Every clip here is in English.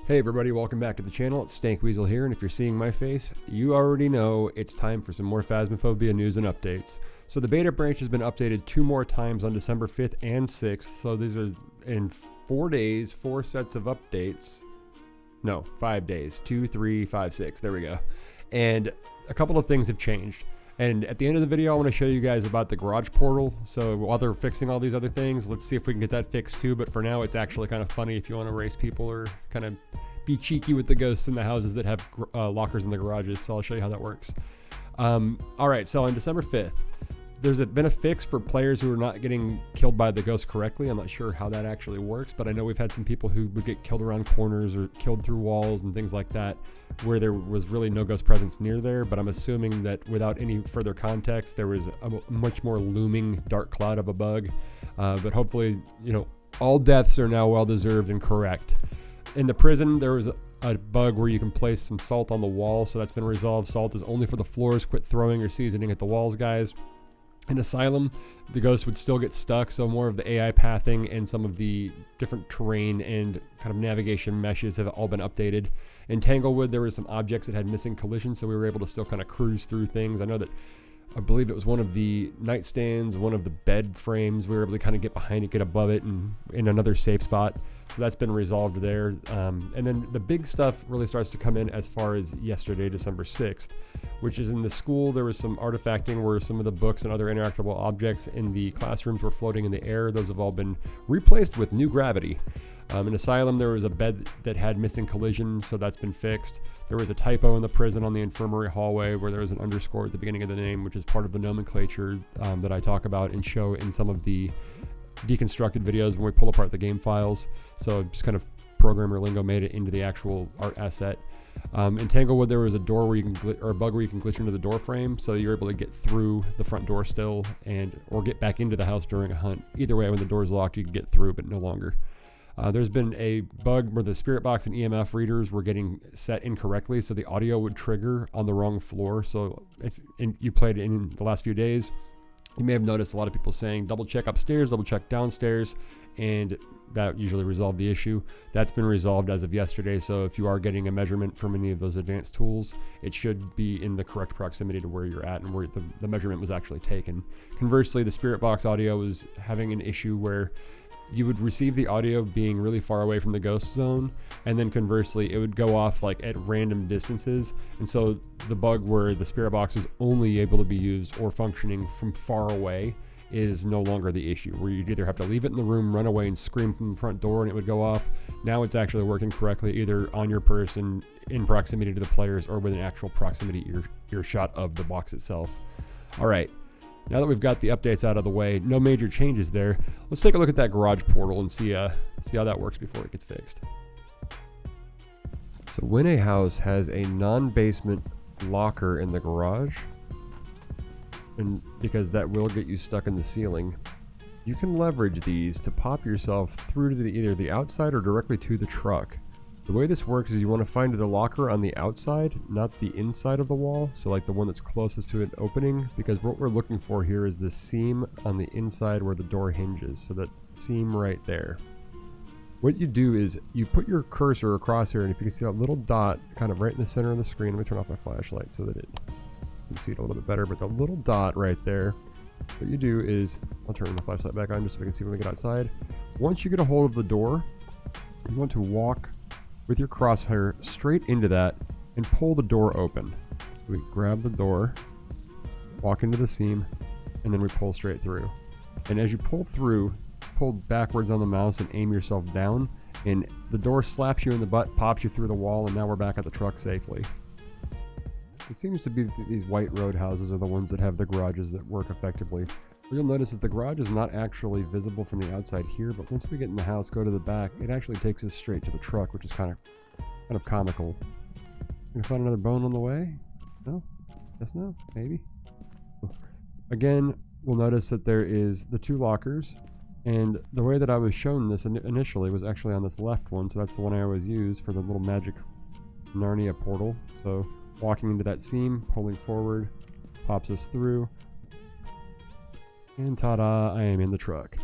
Hey everybody, welcome back to the channel. It's Stank Weasel here, and if you're seeing my face, you already know it's time for some more Phasmophobia news and updates. So the beta branch has been updated 2 more times on December 5th and 6th, so these are in 4 days, 4 sets of updates. No, 5 days, 2, 3, 5, 6, there we go. And a couple of things have changed. And at the end of the video, I want to show you guys about the garage portal. So while they're fixing all these other things, let's see if we can get that fixed too. But for now, it's actually kind of funny if you want to race people or kind of be cheeky with the ghosts in the houses that have lockers in the garages. So I'll show you how that works. All right, so on December 5th, there's been a fix for players who are not getting killed by the ghost correctly. I'm not sure how that actually works, but I know we've had some people who would get killed around corners or killed through walls and things like that, where there was really no ghost presence near there. But I'm assuming that without any further context, there was a much more looming dark cloud of a bug. But hopefully, you know, all deaths are now well-deserved and correct. In the prison, there was a bug where you can place some salt on the wall, so that's been resolved. Salt is only for the floors. Quit throwing or seasoning at the walls, guys. In Asylum, the ghost would still get stuck, so more of the AI pathing and some of the different terrain and kind of navigation meshes have all been updated. In Tanglewood, there were some objects that had missing collisions, so we were able to still kind of cruise through things. I believe it was one of the nightstands, one of the bed frames. We were able to kind of get behind it, get above it, and in another safe spot. So that's been resolved there. And then the big stuff really starts to come in as far as yesterday, December 6th, which is in the school. There was some artifacting where some of the books and other interactable objects in the classrooms were floating in the air. Those have all been replaced with new gravity. In Asylum, there was a bed that had missing collision, so that's been fixed. There was a typo in the prison on the infirmary hallway where there was an underscore at the beginning of the name, which is part of the nomenclature that I talk about and show in some of the deconstructed videos when we pull apart the game files. So just kind of programmer lingo made it into the actual art asset. In Tanglewood, there was a door where you can or a bug where you can glitch into the door frame, so you're able to get through the front door still or get back into the house during a hunt. Either way, when the door is locked, you can get through, but no longer. There's been a bug where the spirit box and EMF readers were getting set incorrectly, so the audio would trigger on the wrong floor. So if you played in the last few days, you may have noticed a lot of people saying double check upstairs, double check downstairs, and that usually resolved the issue. That's been resolved as of yesterday, so if you are getting a measurement from any of those advanced tools, it should be in the correct proximity to where you're at and where the measurement was actually taken. Conversely, the spirit box audio was having an issue where you would receive the audio being really far away from the ghost zone, and then conversely it would go off like at random distances. And so the bug where the spirit box was only able to be used or functioning from far away is no longer the issue, where you'd either have to leave it in the room, run away and scream from the front door and it would go off. Now it's actually working correctly, either on your person, in proximity to the players, or with an actual proximity earshot of the box itself. All right. Now that we've got the updates out of the way, no major changes there. Let's take a look at that garage portal and see how that works before it gets fixed. So when a house has a non-basement locker in the garage, and because that will get you stuck in the ceiling, you can leverage these to pop yourself through to either the outside or directly to the truck. The way this works is you want to find the locker on the outside, not the inside of the wall, so like the one that's closest to an opening, because what we're looking for here is the seam on the inside where the door hinges, so that seam right there. What you do is you put your cursor across here, and if you can see that little dot kind of right in the center of the screen, let me turn off my flashlight so that you can see it a little bit better, but the little dot right there, what you do is, I'll turn the flashlight back on just so we can see when we get outside. Once you get a hold of the door, you want to walk with your crosshair straight into that and pull the door open. So we grab the door, walk into the seam, and then we pull straight through. And as you pull through, pull backwards on the mouse and aim yourself down, and the door slaps you in the butt, pops you through the wall, and now we're back at the truck safely. It seems to be that these white road houses are the ones that have the garages that work effectively. What you'll notice is the garage is not actually visible from the outside here, but once we get in the house, go to the back, it actually takes us straight to the truck, which is kind of comical. Gonna find another bone on the way? No? Yes, no? Maybe? Again, we'll notice that there is the 2 lockers, and the way that I was shown this initially was actually on this left one, so that's the one I always use for the little magic Narnia portal. So walking into that seam, pulling forward, pops us through. And ta-da, I am in the truck.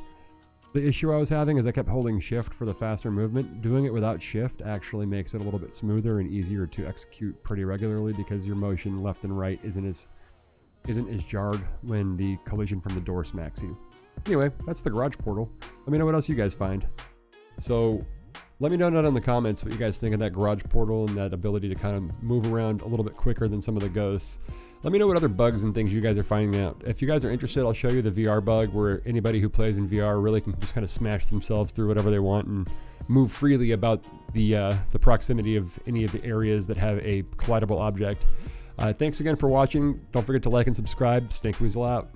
The issue I was having is I kept holding shift for the faster movement. Doing it without shift actually makes it a little bit smoother and easier to execute pretty regularly because your motion left and right isn't as jarred when the collision from the door smacks you. Anyway, that's the garage portal. Let me know what else you guys find. So let me know down in the comments what you guys think of that garage portal and that ability to kind of move around a little bit quicker than some of the ghosts. Let me know what other bugs and things you guys are finding out. If you guys are interested, I'll show you the VR bug where anybody who plays in VR really can just kind of smash themselves through whatever they want and move freely about the proximity of any of the areas that have a collidable object. Thanks again for watching. Don't forget to like and subscribe. Snake Weasel out.